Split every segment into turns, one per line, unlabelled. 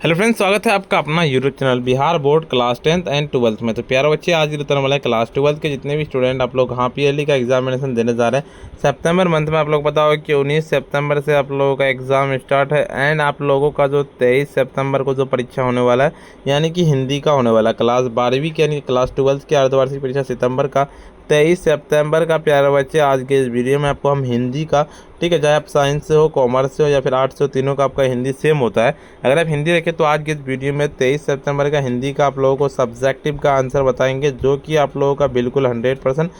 Hello friends, स्वागत है आपका अपना YouTube channel Bihar board class 10th and 12th में। तो प्यारे बच्चे, आज की रिटर्न वाला है क्लास 12th के जितने भी स्टूडेंट आप लोग हाफ ईयरली का एग्जामिनेशन देने जा रहे हैं सितंबर मंथ में। आप लोग पता हो कि 19 सितंबर से आप लोगों का एग्ज़ाम स्टार्ट है एंड आप लोगों का जो 23 सितंबर को जो परीक्षा होने वाला है यानी कि हिंदी का होने वाला है क्लास 12वीं की यानी क्लास 12th की अर्धवार्षिक परीक्षा सितंबर का 23 सितंबर का। प्यारे बच्चे, आज के इस वीडियो में आपको हम हिंदी का, ठीक है, चाहे आप साइंस से हो, कॉमर्स से हो या फिर आर्ट्स से हो, तीनों का आपका हिंदी सेम होता है। अगर आप हिंदी रखें तो आज के इस वीडियो में 23 सितंबर का हिंदी का आप लोगों को सब्जेक्टिव का आंसर बताएंगे, जो कि आप लोगों का बिल्कुल 100%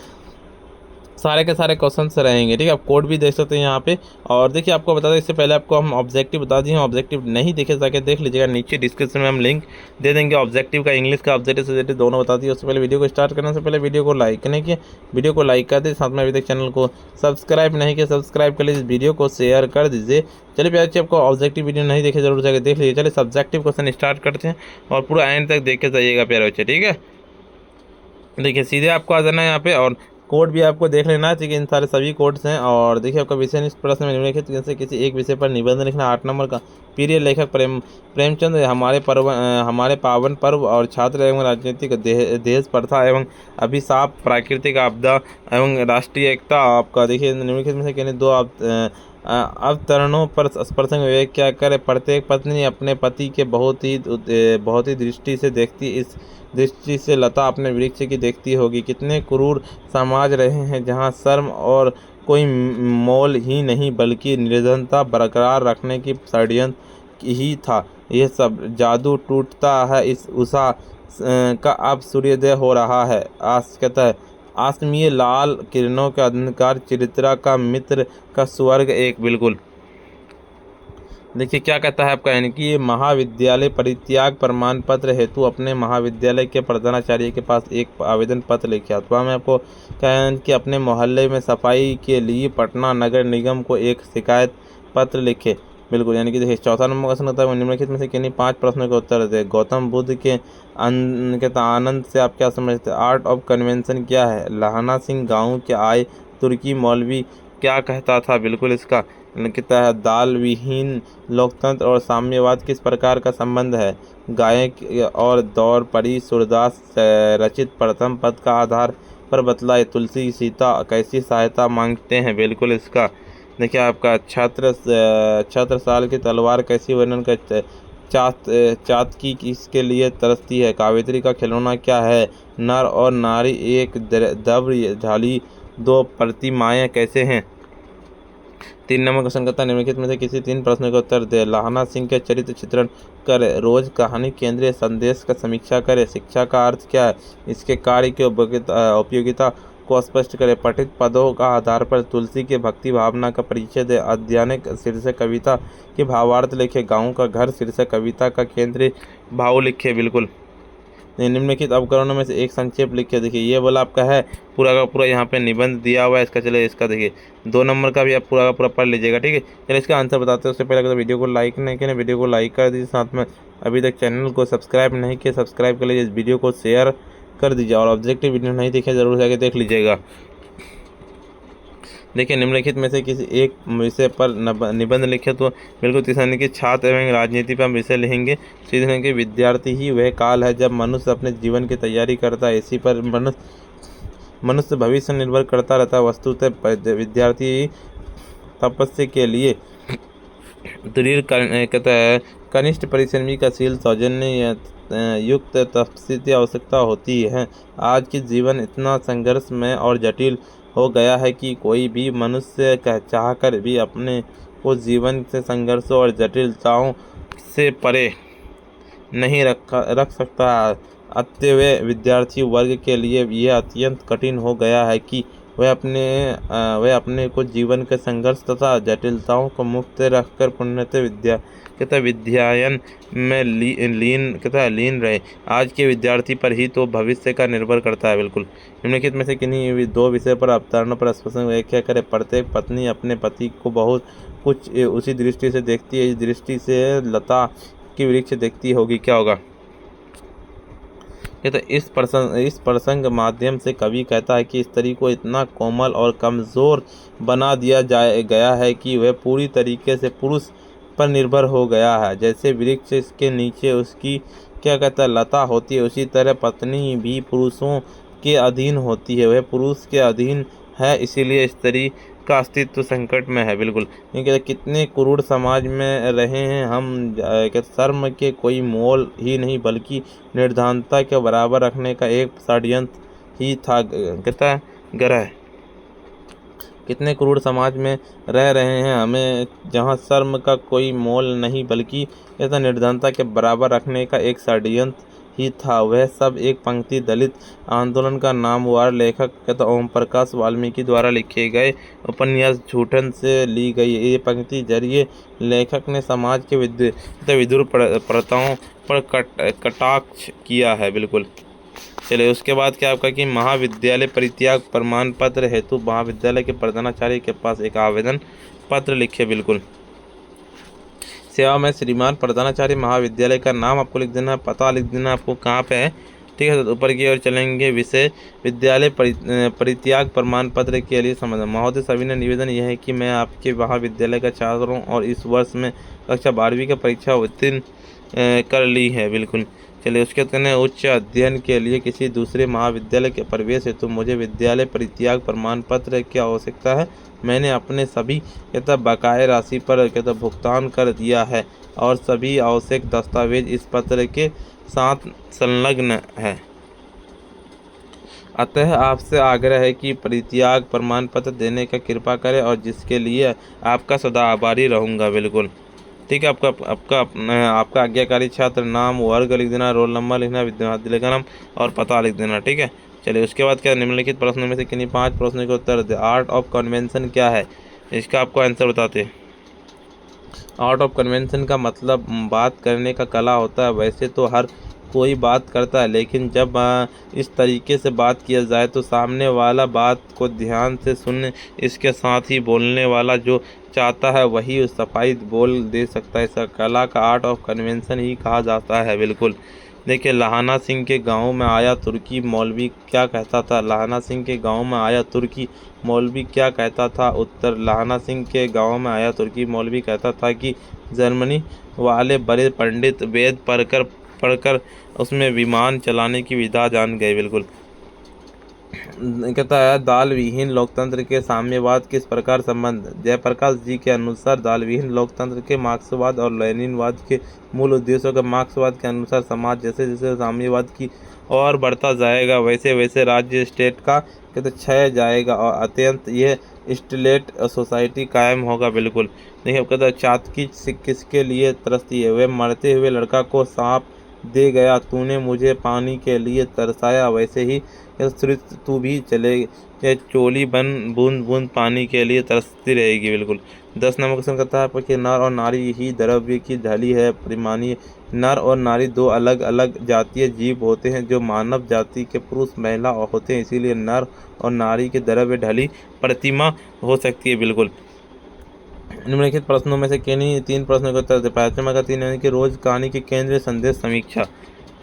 सारे के सारे क्वेश्चन रहेंगे। ठीक है, आप कोड भी देख सकते हैं यहाँ पे। और देखिए, आपको बता दें, इससे पहले आपको हम ऑब्जेक्टिव बता दिए हैं, ऑब्जेक्टिव नहीं देखे जाके देख लीजिएगा, नीचे डिस्क्रिप्शन में हम लिंक दे देंगे। ऑब्जेक्टिव का इंग्लिश का ऑब्जेक्टिव सब्जेक्टिव दोनों बता दिए। उससे पहले वीडियो को स्टार्ट करने से पहले वीडियो को लाइक नहीं किया, वीडियो को लाइक कर दीजिए। साथ में अभी तक चैनल को सब्सक्राइब नहीं किया, सब्सक्राइब कर लीजिए, वीडियो को शेयर कर दीजिए। चलिए प्यारे बच्चे, आपको ऑब्जेक्टिव वीडियो नहीं देखे जरूर जाकर देख लीजिए। चलिए सब्जेक्टिव क्वेश्चन स्टार्ट करते हैं और पूरा एंड तक देख के जाइएगा प्यारे बच्चे, ठीक है। देखिए, सीधे आपको आ जाना है यहाँ पे और कोड भी आपको देख लेना है, ठीक है। इन सारे सभी कोड्स हैं। और देखिए, आपका विषय इस प्रश्न में निम्नलिखित जैसे किसी एक विषय पर निबंध लिखना। 8 नंबर का प्रिय लेखक प्रेमचंद। हमारे पावन पर्व और छात्र एवं राजनीतिक देश प्रथा एवं अभिशाप, प्राकृतिक आपदा एवं राष्ट्रीय एकता। आपका देखिए, निम्नलिखित में से किन्हीं दो अवतरणों पर प्रसंग विवेक क्या करे। प्रत्येक पत्नी अपने पति के बहुत ही दृष्टि से देखती, इस दृष्टि से लता अपने वृक्ष की देखती होगी। कितने क्रूर समाज रहे हैं जहाँ शर्म और कोई मोल ही नहीं बल्कि निर्धनता बरकरार रखने की षड्यंत्र ही था। यह सब जादू टूटता है इस उषा का अब सूर्योदय हो रहा है। कहता है, आसमीय लाल किरणों के अंधकार चित्रा का मित्र का स्वर्ग एक। बिल्कुल देखिए क्या कहता है आपका, यानी कि महाविद्यालय परित्याग प्रमाण पत्र हेतु अपने महाविद्यालय के प्रधानाचार्य के पास एक आवेदन पत्र लिखे। अथवा मैं आपको कहें कि अपने मोहल्ले में सफाई के लिए पटना नगर निगम को एक शिकायत पत्र लिखे। बिल्कुल, यानी कि देखिए, चौथा नंबर क्वेश्चन होता है निम्नलिखित में से किन्हीं 5 प्रश्नों के उत्तर दे। गौतम बुद्ध के आनंद से आप क्या समझते हैं। आर्ट ऑफ कन्वेंशन क्या है। लहाना सिंह गाँव के आए तुर्की मौलवी क्या कहता था। बिल्कुल, इसका कहता है, दाल विहीन लोकतंत्र और साम्यवाद किस प्रकार का संबंध है। गायक और दौर परी सूरदास रचित प्रथम पद का आधार पर बतलाए। तुलसी सीता कैसी सहायता मांगते हैं। बिल्कुल, इसका देखिए आपका छत्र साल की तलवार कैसी वर्णन कर। चातकी किसके लिए तरसती है। कावेत्री का खिलौना क्या है। नर और नारी एक द्रव्य ढाली दो प्रतिमाएं कैसे हैं। 3 नंबर क्वेश्चन करता है निम्नलिखित में से किसी 3 प्रश्नों का उत्तर दे। लहाना सिंह के चरित्र चित्रण करे। रोज कहानी केंद्रीय संदेश का समीक्षा करे। शिक्षा का अर्थ क्या है। इसके कार्य की उपयोगिता को स्पष्ट करे। पठित पदों का आधार पर तुलसी के भक्ति भावना का परिचय दे। अध्ययनिक शीर्षक कविता के भावार्थ लिखे। गाँव का घर शीर्षक कविता का केंद्रीय भाव लिखे। बिल्कुल, निम्नलिखित अवकरणों में से एक संक्षेप लिखिए। देखिए, ये वाला आपका है पूरा का पूरा यहाँ पे निबंध दिया हुआ है इसका। चलिए इसका देखिए 2 नंबर का भी आप पूरा का पूरा पढ़ लीजिएगा, ठीक है। चलिए इसका आंसर बताते हैं। उससे पहले अगर वीडियो को लाइक नहीं किया, वीडियो को लाइक कर दीजिए। साथ में अभी तक चैनल को सब्सक्राइब नहीं किया, सब्सक्राइब कर लीजिए। इस वीडियो को शेयर कर दीजिए और ऑब्जेक्टिव वीडियो नहीं देखे जरूर जाके देख लीजिएगा। देखिए, निम्नलिखित में से किसी एक विषय पर निबंध लिखे। तो बिल्कुल तीसरे की छात्र एवं राजनीति पर हम विषय लिखेंगे। सीधे के विद्यार्थी ही वह काल है जब मनुष्य अपने जीवन की तैयारी करता है। इसी पर मनुष्य भविष्य निर्भर करता रहता है। वस्तुतः विद्यार्थी तपस्या के लिए दृढ़ कहता है कनिष्ठ परिश्रमी का शील सौजन्य युक्त तपस्या की आवश्यकता होती है। आज की जीवन इतना संघर्षमय और जटिल हो गया है कि कोई भी मनुष्य चाहकर भी अपने को जीवन से संघर्षों और जटिलताओं से परे नहीं रख सकता। अतएव विद्यार्थी वर्ग के लिए यह अत्यंत कठिन हो गया है कि वह अपने को जीवन के संघर्ष तथा जटिलताओं को मुक्त रखकर पूर्णतः विद्यायन में लीन रहे। आज के विद्यार्थी पर ही तो भविष्य का निर्भर करता है। बिल्कुल, निम्नलिखित में से किन्हीं 2 विषय पर अवतरणों पर स्पष्ट व्याख्या करें। प्रत्येक पत्नी अपने पति को बहुत कुछ उसी दृष्टि से देखती है, इस दृष्टि से लता की वृक्ष देखती होगी। क्या होगा। तो इस प्रसंग माध्यम से कवि कहता है कि स्त्री को इतना कोमल और कमज़ोर बना दिया गया है कि वह पूरी तरीके से पुरुष पर निर्भर हो गया है। जैसे वृक्ष के नीचे उसकी क्या कहता है लता होती है, उसी तरह पत्नी भी पुरुषों के अधीन होती है। वह पुरुष के अधीन है, इसीलिए स्त्री का अस्तित्व संकट में है। बिल्कुल ये कहते कितने क्रूर समाज में रहे हैं हम। शर्म के कोई मोल ही नहीं, बल्कि निर्धनता के बराबर रखने का एक षड्यंत्र ही था। कहता है ग्रह कितने क्रूर समाज में रह रहे हैं हमें, जहाँ शर्म का कोई मोल नहीं, बल्कि ऐसा निर्धनता के बराबर रखने का एक षड्यंत्र ही था। वह सब एक पंक्ति दलित आंदोलन का नामवर लेखक कहता ओम प्रकाश वाल्मीकि द्वारा लिखे गए उपन्यास झूठन से ली गई। ये पंक्ति जरिए लेखक ने समाज के विद्रोह प्रथाओं पर कटाक्ष किया है। बिल्कुल चलिए उसके बाद क्या आपका कि महाविद्यालय परित्याग प्रमाण पत्र हेतु महाविद्यालय के प्रधानाचार्य के पास एक आवेदन पत्र लिखे। बिल्कुल सेवा में श्रीमान प्रधानाचार्य महाविद्यालय का नाम आपको लिख देना है, पता लिख देना आपको कहाँ पे है। ठीक है, तो ऊपर की ओर चलेंगे। विषय विद्यालय परित्याग प्रमाण पत्र के लिए समाधान। महोदय सविनय निवेदन यह है कि मैं आपके महाविद्यालय का छात्र हूँ और इस वर्ष में कक्षा 12वीं की परीक्षा उत्तीर्ण कर ली है। बिल्कुल चलिए उसके बाद उच्च अध्ययन के लिए किसी दूसरे महाविद्यालय के प्रवेश हेतु मुझे विद्यालय परित्याग प्रमाण पत्र की आवश्यकता है। मैंने अपने सभी बकाया राशि पर भुगतान कर दिया है और सभी आवश्यक दस्तावेज इस पत्र के साथ संलग्न है। अतः आपसे आग्रह है कि परित्याग प्रमाण पत्र देने का कृपा करें और जिसके लिए आपका सदा आभारी रहूँगा। बिल्कुल ठीक है, आपका आज्ञाकारी छात्र नाम वर्ग लिख देना, रोल नंबर लिखना, विद्यालय का नाम और पता लिख देना। ठीक है, चलिए उसके बाद क्या निम्नलिखित प्रश्नों में से किन्हीं 5 प्रश्नों के उत्तर दे। आर्ट ऑफ कन्वेंशन क्या है, इसका आपको आंसर बताते हैं। आर्ट ऑफ कन्वेंशन का मतलब बात करने का कला होता है। वैसे तो हर कोई बात करता है, लेकिन जब इस तरीके से बात किया जाए तो सामने वाला बात को ध्यान से सुने, इसके साथ ही बोलने वाला जो चाहता है वही उस सफाई बोल दे सकता है। इस कला का आर्ट ऑफ कन्वेंशन ही कहा जाता है। बिल्कुल देखिए, लाहना सिंह के गांव में आया तुर्की मौलवी क्या कहता था। लाहना सिंह के गांव में आया तुर्की मौलवी क्या कहता था। उत्तर, लाहना सिंह के गांव में आया तुर्की मौलवी कहता था कि जर्मनी वाले बड़े पंडित वेद पढ़कर उसमें विमान चलाने की विधा जान गए। बिल्कुल कहता है दाल विहीन लोकतंत्र के साम्यवाद किस प्रकार संबंध। जयप्रकाश जी के अनुसार दाल विहीन लोकतंत्र के मार्क्सवाद और लेनिनवाद के मूल उद्देश्यों का मार्क्सवाद के अनुसार समाज जैसे जैसे साम्यवाद की और बढ़ता जाएगा वैसे वैसे राज्य स्टेट का क्षय जाएगा और अत्यंत ये स्टेट सोसाइटी कायम होगा। बिल्कुल देखिए, कहता चातकी किसके लिए तरसती है। वह मरते हुए लड़का को सांप दे गया, तूने मुझे पानी के लिए तरसाया, वैसे ही तू भी चले चोली बन बूंद बूंद पानी के लिए तरसती रहेगी। बिल्कुल 10 नंबर क्वेश्चन कहता है कि नर और नारी ही द्रव्य की ढली है परिमाणीय। नर और नारी दो अलग अलग जातीय जीव होते हैं जो मानव जाति के पुरुष महिला होते हैं, इसीलिए नर और नारी की द्रव्य ढली प्रतिमा हो सकती है। बिल्कुल निम्नलिखित प्रश्नों में से किन्हीं 3 प्रश्नों का उत्तर दे। प्रश्न का 3 यानी कि रोज कहानी के केंद्रीय संदेश समीक्षा।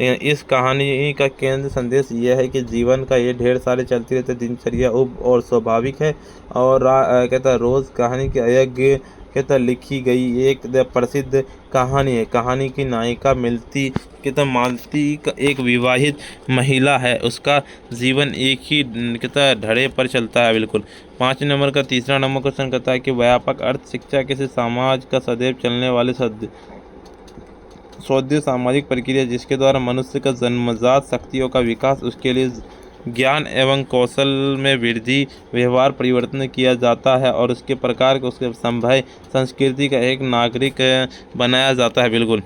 इस कहानी का केंद्र संदेश यह है कि जीवन का ये ढेर सारे चलती रहते दिनचर्या उब और स्वाभाविक है और कहता रोज कहानी के अयज्ञ कहता लिखी गई एक प्रसिद्ध कहानी है। कहानी की नायिका मिलती कहता मालती एक विवाहित महिला है, उसका जीवन एक ही कहता ढड़े पर चलता है। बिल्कुल 5 नंबर का तीसरा नंबर क्वेश्चन कहता है कि व्यापक अर्थ शिक्षा किसी समाज का सदैव चलने वाले सौद्य सामाजिक प्रक्रिया जिसके द्वारा मनुष्य का जन्मजात शक्तियों का विकास, उसके लिए ज्ञान एवं कौशल में वृद्धि, व्यवहार परिवर्तन किया जाता है और उसके प्रकार को उसके संभय संस्कृति का एक नागरिक बनाया जाता है। बिल्कुल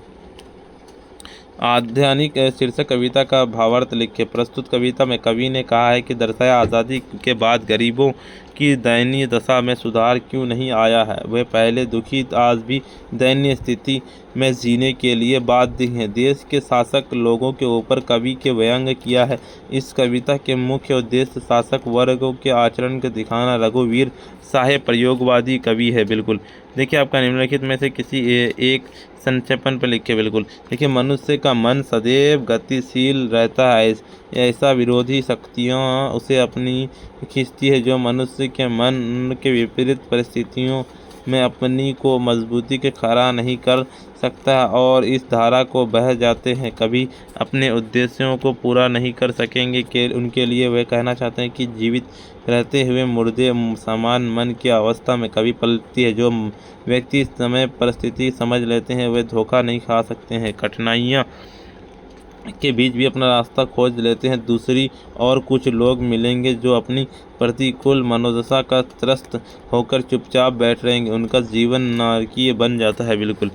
आध्यात्मिक शीर्षक कविता का भावार्थ लिखे। प्रस्तुत कविता में कवि ने कहा है कि दर्शाया आज़ादी के बाद गरीबों की दयनीय दशा में सुधार क्यों नहीं आया है। वे पहले दुखी आज भी दयनीय स्थिति में जीने के लिए बाध्य हैं। देश के शासक लोगों के ऊपर कवि के व्यंग्य किया है। इस कविता के मुख्य उद्देश्य शासक वर्गों के आचरण को दिखाना। रघुवीर साहेब प्रयोगवादी कवि है। बिल्कुल देखिए, आपका निम्नलिखित में से किसी एक संक्षेपण पर लिखे। बिल्कुल देखिए, मनुष्य का मन सदैव गतिशील रहता है, ऐसा विरोधी शक्तियाँ उसे अपनी खींचती है जो मनुष्य के मन के विपरीत परिस्थितियों में अपनी को मजबूती के खड़ा नहीं कर सकता और इस धारा को बह जाते हैं, कभी अपने उद्देश्यों को पूरा नहीं कर सकेंगे कि उनके लिए वे कहना चाहते हैं कि जीवित रहते हुए मुर्दे समान मन की अवस्था में कभी पलटती है। जो व्यक्ति समय परिस्थिति समझ लेते हैं वे धोखा नहीं खा सकते हैं, कठिनाइयाँ के बीच भी अपना रास्ता खोज लेते हैं। दूसरी और कुछ लोग मिलेंगे जो अपनी प्रतिकूल मनोदशा का त्रस्त होकर चुपचाप बैठ रहेंगे, उनका जीवन नारकीय बन जाता है। बिल्कुल,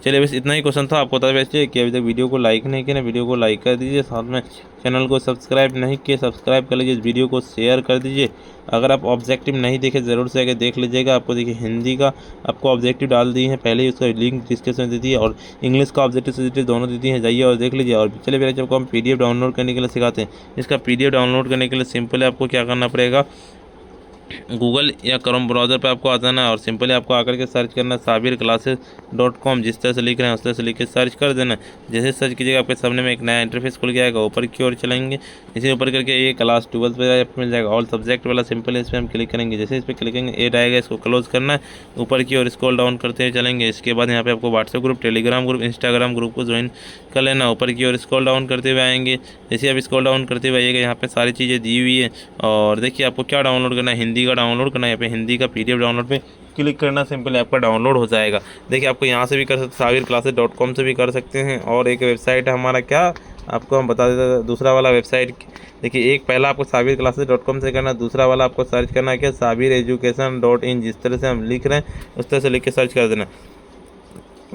चलिए बस इतना ही क्वेश्चन था। आपको बता वैसे कि अभी तक वीडियो को लाइक नहीं किया ना, वीडियो को लाइक कर दीजिए, साथ में चैनल को सब्सक्राइब नहीं किए सब्सक्राइब कर लीजिए, इस वीडियो को शेयर कर दीजिए। अगर आप ऑब्जेक्टिव नहीं देखे ज़रूर से आगे देख लीजिएगा। आपको देखिए हिंदी का आपको ऑब्जेक्टिव डाल दी है पहले ही, उसका लिंक डिस्क्रिप्शन में दे दी है, और इंग्लिश का ऑब्जेक्टिव सब्जेक्टिव दोनों दी है, जाइए और देख लीजिए। और चलिए मेरे आपको हम PDF डाउनलोड करने के लिए सिखाते हैं। इसका PDF डाउनलोड करने के लिए सिंपल है, आपको क्या करना पड़ेगा, गूगल या क्रोम ब्राउज़र पे आपको आ जाना है और सिंपली आपको आकर के सर्च करना है sabirclasses.com। जिस तरह से लिख रहे हैं उस तरह से लिख के सर्च कर देना। जैसे सर्च कीजिएगा आपके सामने में एक नया इंटरफेस खुल के आएगा। ऊपर की ओर चलेंगे, इसे ऊपर करके ये क्लास 12 पे मिल जाएगा, ऑल सब्जेक्ट वाला। सिंपली इस पर हम क्लिक करेंगे, जैसे इस पर क्लिक करेंगे ऐड आएगा, इसको क्लोज करना है। ऊपर की ओर स्क्रॉल डाउन करते हुए चलेंगे। इसके बाद यहाँ पे आपको WhatsApp group, Telegram group, Instagram group को ज्वाइन कर लेना। ऊपर की ओर स्क्रॉल डाउन करते हुए आएंगे, जैसे आप स्क्रॉल डाउन करते हुए आइएगा यहाँ पे सारी चीज़ें दी हुई है। और देखिए आपको क्या डाउनलोड करना है, हिंदी का डाउनलोड करना है। यहाँ पे हिंदी का PDF डाउनलोड पे क्लिक करना, सिंपली आपका डाउनलोड हो जाएगा। देखिए आपको यहाँ से भी कर सकते, sabirclasses.com से भी कर सकते हैं। और एक वेबसाइट है हमारा, क्या आपको हम बता देते हैं, दूसरा वाला वेबसाइट देखिए। एक पहला आपको sabirclasses.com से करना, दूसरा वाला आपको सर्च करना है क्या, sabireducation.in। जिस तरह से हम लिख रहे हैं उस तरह से लिख के सर्च कर देना।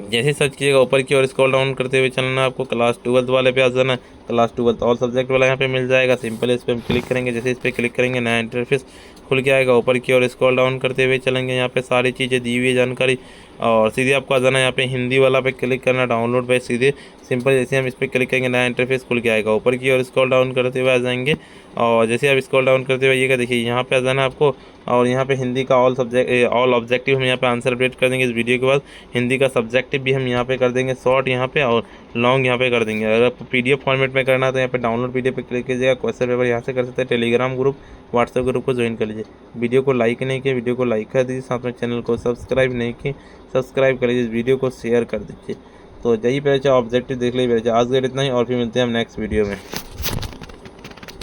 जैसे सर्च कीजिएगा ऊपर की ओर स्क्रॉल डाउन करते हुए चलना, आपको क्लास 12 वाले पे आ जाना है। क्लास 12 ऑल सब्जेक्ट वाला यहाँ पे मिल जाएगा। सिंपल इस पर हम क्लिक करेंगे, जैसे इस पर क्लिक करेंगे नया इंटरफेस खुल के आएगा। ऊपर की ओर स्क्रॉल डाउन करते हुए चलेंगे, यहाँ पे सारी चीज़ें दी हुई है जानकारी, और सीधे आपको आ जाना है यहाँ पे हिंदी वाला पे क्लिक करना, डाउनलोड पे सीधे सिंपल जैसे हम इस पर क्लिक करेंगे नया इंटरफेस खुल के आएगा। ऊपर की ओर स्क्रॉल डाउन करते हुए आ जाएंगे, और जैसे आप स्क्रॉल डाउन करते हुए आइएगा देखिए यहाँ पे आ जाना आपको, और यहाँ पे हिंदी का ऑल ऑब्जेक्टिव हम यहाँ पे आंसर अपडेट कर देंगे। इस वीडियो के बाद हिंदी का सब्जेक्टिव भी हम यहाँ पे कर देंगे, शॉर्ट यहाँ पे और लॉन्ग यहाँ पे कर देंगे। अगर आप PDF फॉर्मेट में करना है तो यहाँ पे डाउनलोड PDF पे क्लिक कीजिएगा। क्वेश्चन पेपर यहाँ से कर सकते हैं। टेलीग्राम ग्रुप, व्हाट्सएप ग्रुप को ज्वाइन कर लीजिए। वीडियो को लाइक नहीं किया, वीडियो को लाइक कर दीजिए, साथ में चैनल को सब्सक्राइब नहीं किए सब्सक्राइब कर लीजिए, इस वीडियो को शेयर कर दीजिए। तो यही पहले ऑब्जेक्टिव देख लीजिए। आज के इतना ही, और फिर मिलते हैं हम नेक्स्ट वीडियो में।